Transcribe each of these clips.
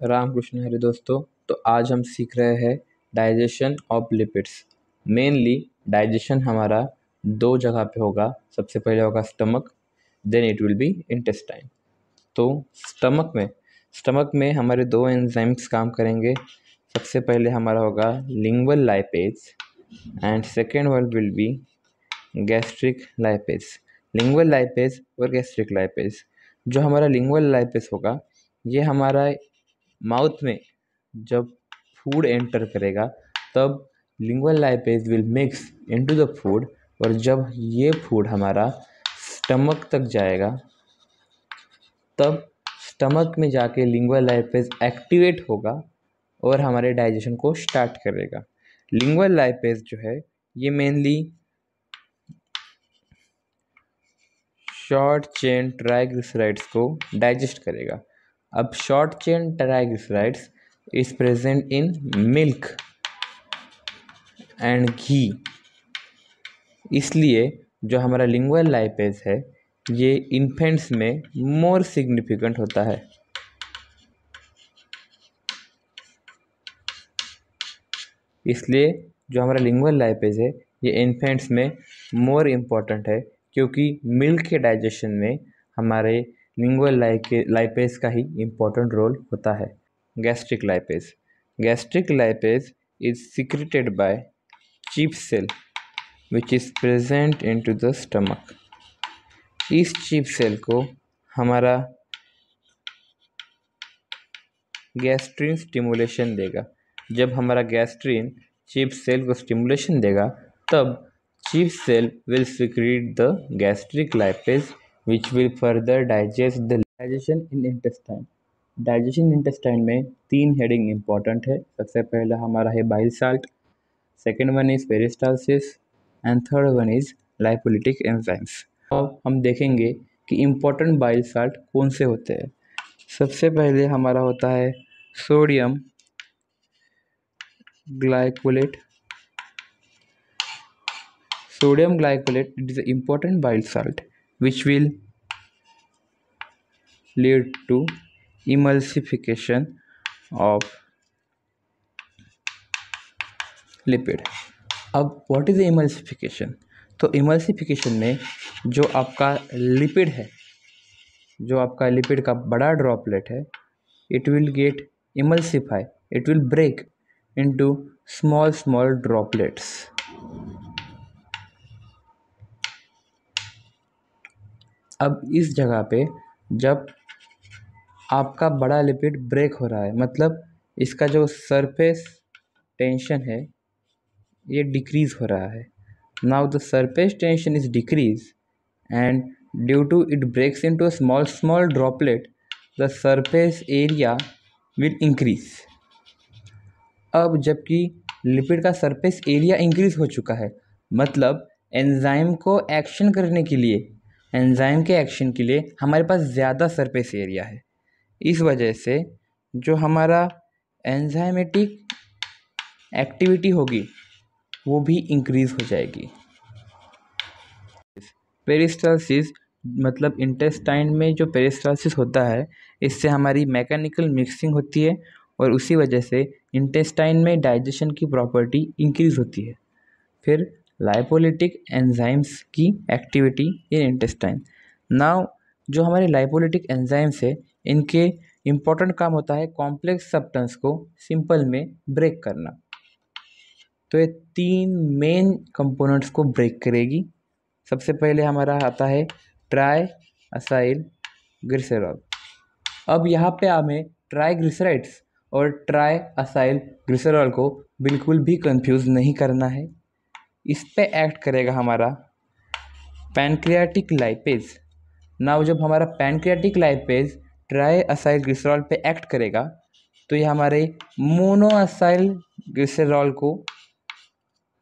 रामकृष्ण हरे दोस्तों। तो आज हम सीख रहे हैं digestion of lipids. Mainly digestion हमारा दो जगह पे होगा। सबसे पहले होगा stomach, then it will be intestine. तो स्टमक में हमारे दो एंजाइम्स काम करेंगे। सबसे पहले हमारा होगा lingual lipase and second one will be gastric lipase. Lingual lipase और गैस्ट्रिक लाइपेज। जो हमारा लिंगुअल लाइपेज होगा ये हमारा माउथ में जब फूड एंटर करेगा तब lingual lipase will mix into the food, और जब ये फूड हमारा स्टमक तक जाएगा तब स्टमक में जाके लिंगुअल लाइपेज एक्टिवेट होगा और हमारे डाइजेशन को स्टार्ट करेगा। लिंगुअल लाइपेज जो है ये मेनली शॉर्ट चेन ट्राइग्लिसराइड्स को डाइजेस्ट करेगा। अब short chain triglycerides is present in milk and ghee, इसलिए जो हमारा लिंगुअल लाइपेज है ये इन्फेंट्स में मोर सिग्निफिकेंट होता है। इसलिए जो हमारा लिंगुअल लाइपेज है ये इन्फेंट्स में मोर इम्पॉर्टेंट है, क्योंकि मिल्क के डाइजेशन में हमारे लिंगुअल लाइपेज का ही इम्पॉर्टेंट रोल होता है। Gastric lipase is secreted by chief cell which is present into the stomach. इस चीफ सेल को हमारा गैस्ट्रिन स्टिमुलेशन देगा। जब हमारा गैस्ट्रिन चीफ सेल को स्टिमुलेशन देगा तब chief cell will secrete the gastric lipase which will further digest the digestion in intestine. Digestion intestine में तीन हेडिंग इंपॉर्टेंट है। सबसे पहला हमारा है bile salt, second one is peristalsis and third one is लाइपोलिटिक enzymes. अब हम देखेंगे कि इम्पोर्टेंट बाइल साल्ट कौन से होते हैं। सबसे पहले हमारा होता है sodium glycolate. Sodium glycolate, it is an important bile salt which will lead to emulsification of lipid. अब what is the emulsification? तो emulsification में जो आपका लिपिड है, जो आपका लिपिड का बड़ा ड्रॉपलेट है, it will get emulsify, it will break into small droplets. अब इस जगह पे जब आपका बड़ा लिपिड ब्रेक हो रहा है मतलब इसका जो सरफेस टेंशन है ये डिक्रीज हो रहा है। Now the surface tension is decrease and due to it breaks into small droplet the surface area will increase. अब जबकि लिपिड का सरफेस एरिया इंक्रीज हो चुका है मतलब एंजाइम के एक्शन के लिए हमारे पास ज़्यादा सरफेस एरिया है। इस वजह से जो हमारा एंजाइमेटिक एक्टिविटी होगी वो भी इंक्रीज हो जाएगी। पेरिस्टालसिस मतलब इंटेस्टाइन में जो पेरिस्टालसिस होता है इससे हमारी मैकेनिकल मिक्सिंग होती है और उसी वजह से इंटेस्टाइन में डाइजेशन की प्रॉपर्टी इंक्रीज होती है। फिर लाइपोलिटिक एंजाइम्स की एक्टिविटी इन इंटेस्टाइन। नाउ जो हमारे लाइपोलिटिक एंजाइम्स है इनके इम्पोर्टेंट काम होता है कॉम्प्लेक्स सब्सटेंस को सिंपल में ब्रेक करना। तो ये तीन मेन कंपोनेंट्स को ब्रेक करेगी। सबसे पहले हमारा आता है ट्राई असाइल ग्लिसरॉल। अब यहाँ पे हमें ट्राइग्लिसराइड्स और ट्राई असाइल ग्लिसरॉल को बिल्कुल भी कंफ्यूज नहीं करना है। इस पे एक्ट करेगा हमारा पैनक्रियाटिक लाइपेज। नाउ जब हमारा pancreatic lipase try acyl glycerol पे एक्ट करेगा तो ये हमारे मोनो असाइल ग्लिसरॉल को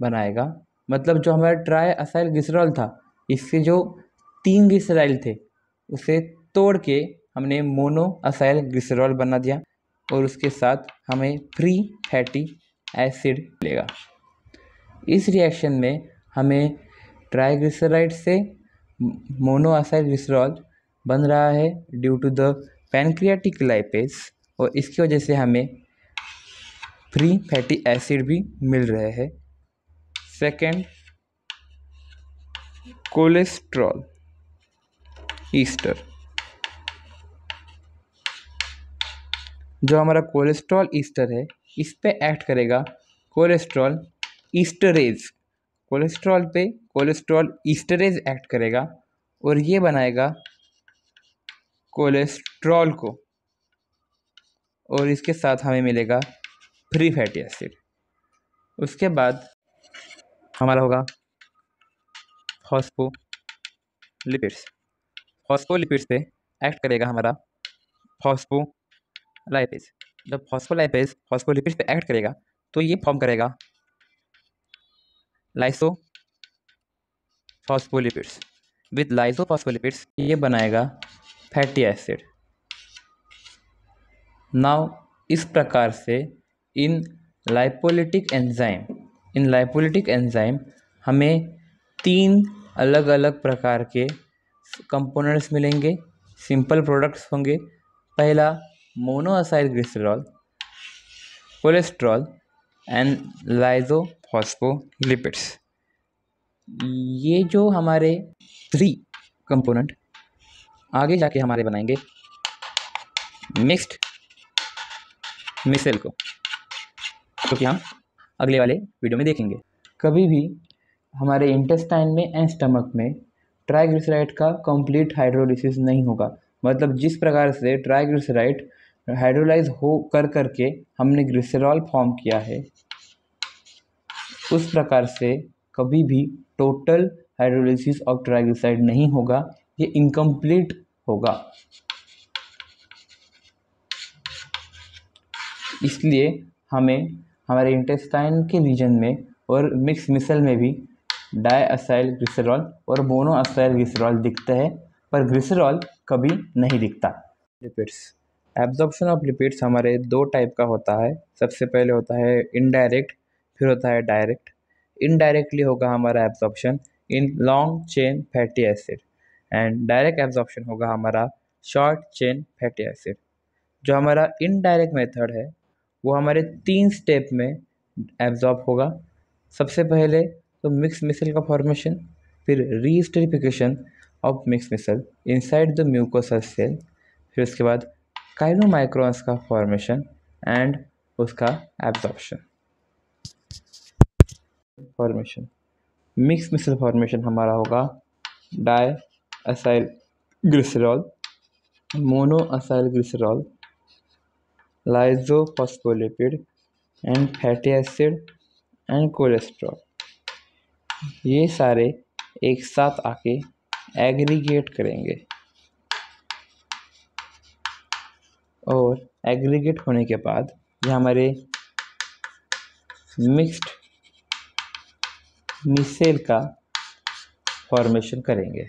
बनाएगा। मतलब जो हमारा ट्राई असाइल ग्लिसरॉल था इसके जो 3 ग्लिसराइल थे उसे तोड़ के हमने मोनो असाइल ग्लिसरॉल बना दिया और उसके साथ हमें फ्री फैटी एसिड मिलेगा। इस रिएक्शन में हमें ट्राइग्लिसराइड से मोनो असाइल ग्लिसरॉल बन रहा है due to the pancreatic lipase और इसकी वजह से हमें फ्री फैटी एसिड भी मिल रहे हैं। Second, cholesterol Easter. जो हमारा कोलेस्ट्रॉल ईस्टर है, इस पे एक्ट करेगा कोलेस्ट्रॉल ईस्टरेज। कोलेस्ट्रॉल पे कोलेस्ट्रॉल ईस्टरेज एक्ट करेगा और ये बनाएगा कोलेस्ट्रॉल को, और इसके साथ हमें मिलेगा फ्री फैटी एसिड। उसके बाद हमारा होगा फॉस्फोलिपिड्स। फॉस्फोलिपिड्स पे एक्ट करेगा हमारा फॉस्फोलाइपेज। जब फॉस्फोलाइपेज फॉस्फोलिपिड्स पे एक्ट करेगा तो ये फॉर्म करेगा लाइसोफॉस्फोलिपिड्स। विद लाइसोफॉस्फोलिपिड्स ये बनाएगा फैटी एसिड। नाउ इस प्रकार से इन लाइपोलिटिक एंजाइम हमें 3 अलग अलग प्रकार के कंपोनेंट्स मिलेंगे, सिंपल प्रोडक्ट्स होंगे। पहला मोनोअसाइल ग्लिसरॉल, कोलेस्ट्रॉल एंड लाइसोफॉस्फोलिपिड्स। ये जो हमारे 3 कंपोनेंट आगे जाके हमारे बनाएंगे मिक्स्ड मिसेल को, जो कि हम अगले वाले वीडियो में देखेंगे। कभी भी हमारे इंटेस्टाइन में एंड स्टमक में ट्राइग्लिसराइड का कंप्लीट हाइड्रोलिसिस नहीं होगा। मतलब जिस प्रकार से ट्राइग्लिसराइड हाइड्रोलाइज हो करके हमने ग्लिसरॉल फॉर्म किया है, उस प्रकार से कभी भी टोटल हाइड्रोलिसिस ऑफ ट्राइग्लिसराइड नहीं होगा, ये इनकम्प्लीट होगा। इसलिए हमें हमारे इंटेस्टाइन के रीजन में और मिक्स मिसल में भी डाईअसाइल ग्लिसरॉल और मोनोअसाइल ग्लिसरॉल दिखता है, पर ग्लिसरॉल कभी नहीं दिखता। लिपिड्स, एब्जॉर्प्शन ऑफ लिपिड्स हमारे 2 टाइप का होता है। सबसे पहले होता है इनडायरेक्ट, फिर होता है डायरेक्ट। इनडायरेक्टली होगा हमारा absorption in long chain fatty acid, and direct absorption होगा हमारा शॉर्ट चेन फैटी एसिड। जो हमारा इनडायरेक्ट मेथड है वो हमारे 3 स्टेप में एब्जॉर्ब होगा। सबसे पहले तो मिक्स मिसल का फॉर्मेशन, फिर reesterification of mix micelle inside the mucosal cell, फिर उसके बाद काइलोमाइक्रॉन्स का फॉर्मेशन एंड उसका absorption. Formation, mix micelle formation हमारा होगा diacyl glycerol, monoacyl glycerol, lysophospholipid and fatty acid and cholesterol. ये सारे एक साथ आके एग्रीगेट करेंगे, और एग्रीगेट होने के बाद ये हमारे मिक्स्ड मिसेल का फॉर्मेशन करेंगे।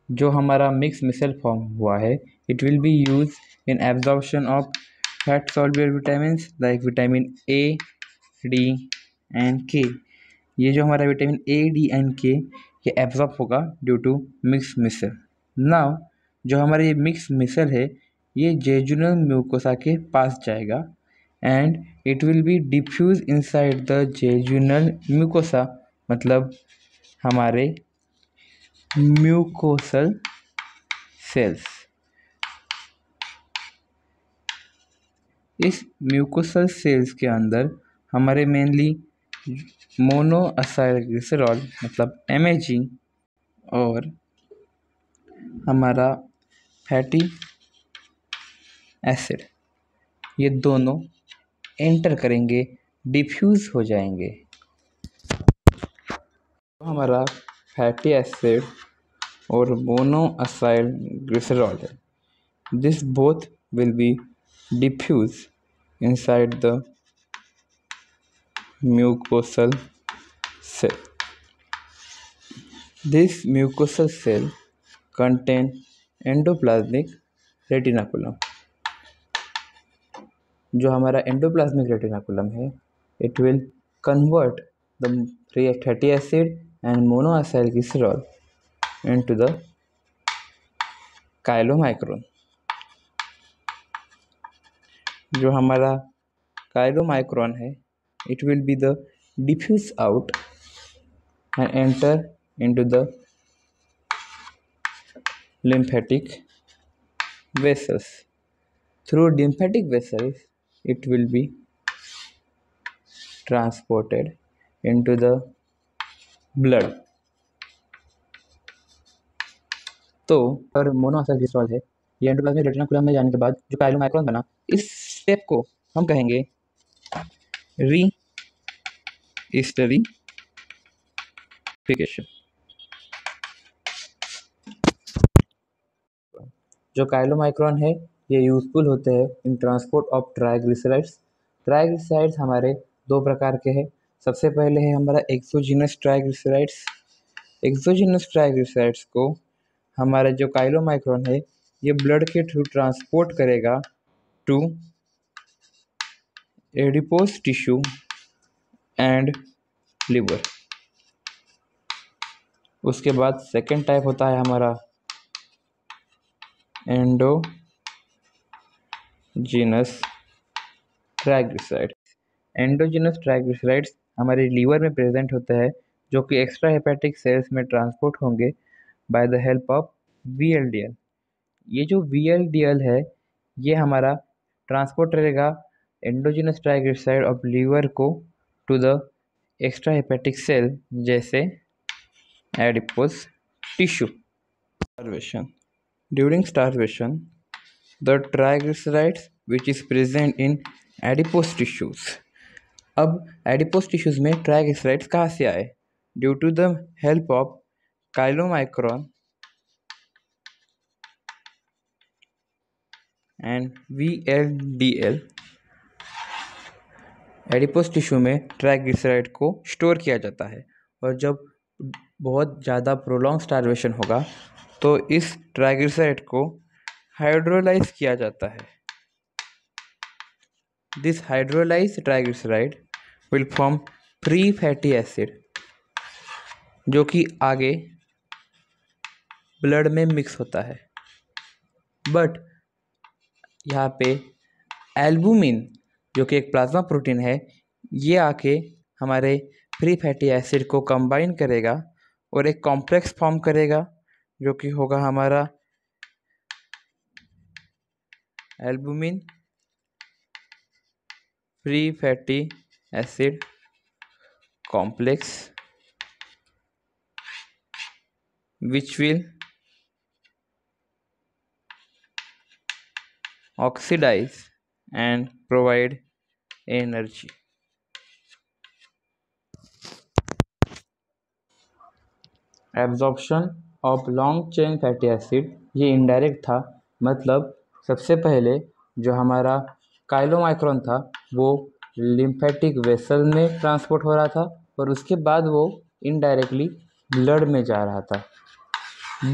जो हमारा मिक्स मिसेल फॉर्म हुआ है, it will B use in absorption of fat soluble vitamins like vitamin A, D and के। ये जो हमारा विटामिन ए, डी एंड के ये एब्जॉर्ब होगा due to mix micelle. Now जो हमारा ये मिक्स मिसल है ये जेजुनल म्यूकोसा के पास जाएगा and it will be diffuse inside the jejunal mucosa, मतलब हमारे म्यूकोसल सेल्स। इस म्यूकोसल सेल्स के अंदर हमारे मेनली मोनोअसाइल ग्लिसरॉल मतलब MAG और हमारा फैटी एसिड ये दोनों एंटर करेंगे, डिफ्यूज हो जाएंगे। तो हमारा फैटी एसिड और मोनोअसाइल ग्लिसरॉल है, this both will be diffuse inside the mucosal cell. This mucosal cell contain endoplasmic retinaculum. जो हमारा एंडोप्लाज्मिक रेटिनाकुलम है, it will convert the free fatty acid and monoacyl glycerol into the chylomicron. जो हमारा chylomicron है, it will be the diffuse out and enter into the lymphatic vessels. Through lymphatic vessels, it will be transported into the blood. तो अगर monoxide है, ये endoplasmic reticulum में जाने के बाद जो काइलोमाइक्रोन बना, इस स्टेप को हम कहेंगे री स्टेरिफिकेशन। जो काइलोमाइक्रोन है ये यूजफुल होते हैं इन ट्रांसपोर्ट ऑफ ट्राइग्लिसराइड्स। ट्राइग्लिसराइड्स हमारे दो प्रकार के हैं। सबसे पहले है हमारा एक्सोजीनस ट्राइग्लिसराइड्स। एक्सोजीनस ट्राइग्लिसराइड्स को हमारा जो काइलोमाइक्रोन है ये ब्लड के थ्रू ट्रांसपोर्ट करेगा to adipose tissue and liver. उसके बाद सेकेंड टाइप होता है हमारा एंडोजीनस ट्राइग्लिसराइड। एंडोजीनस ट्राइग्लिसराइड्स हमारे लीवर में प्रेजेंट होते हैं, जो कि एक्स्ट्रा हेपेटिक सेल्स में ट्रांसपोर्ट होंगे by the help of VLDL। ये जो VLDL है ये हमारा ट्रांसपोर्ट करेगा एंडोजीनस ट्राइग्लिसराइड ऑफ लीवर को to the extra hepatic cell जैसे adipose tissue. Starvation. During starvation the triglycerides which is present in adipose tissues. अब एडिपोज टिश्यूज में ट्राइग्लिसराइड्स कहाँ से आए? Due to the help of chylomicron and VLDL adipose tissue में triglyceride को store किया जाता है, और जब बहुत ज़्यादा प्रोलॉन्ग स्टार्वेशन होगा तो इस ट्राइग्लिसराइड को हाइड्रोलाइज किया जाता है। This hydrolysed triglyceride will form free fatty acid, जो कि आगे ब्लड में मिक्स होता है। बट यहाँ पे एल्बुमिन जो कि एक प्लाज्मा प्रोटीन है, ये आके हमारे फ्री फैटी एसिड को कंबाइन करेगा और एक कॉम्प्लेक्स फॉर्म करेगा, जो कि होगा हमारा albumin free fatty acid complex, which will oxidize and provide energy. Absorption of long chain fatty acid ये इनडायरेक्ट था, मतलब सबसे पहले जो हमारा काइलोमाइक्रोन था वो लिम्फेटिक वेसल में ट्रांसपोर्ट हो रहा था, और उसके बाद वो इनडायरेक्टली ब्लड में जा रहा था।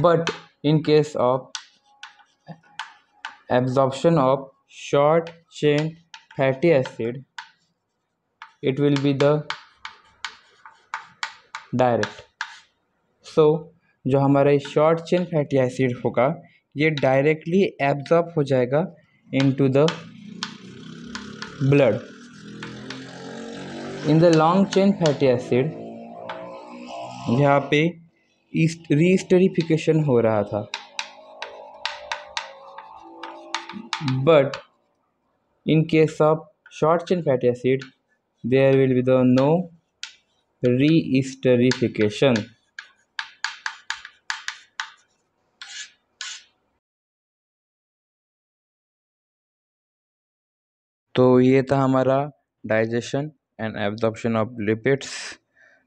But in case of absorption of short chain fatty acid, it will be the direct. So जो हमारा शॉर्ट चेन फैटी एसिड होगा ये डायरेक्टली एब्जॉर्ब हो जाएगा into the blood. In the long chain fatty acid यहाँ पे रीस्टरिफिकेशन हो रहा था, but in case of short chain fatty acid there will be the no reesterification. तो ये था हमारा digestion and absorption of lipids.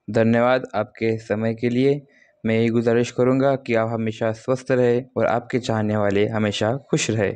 धन्यवाद आपके समय के लिए। मैं यही गुजारिश करूँगा कि आप हमेशा स्वस्थ रहे और आपके चाहने वाले हमेशा खुश रहे।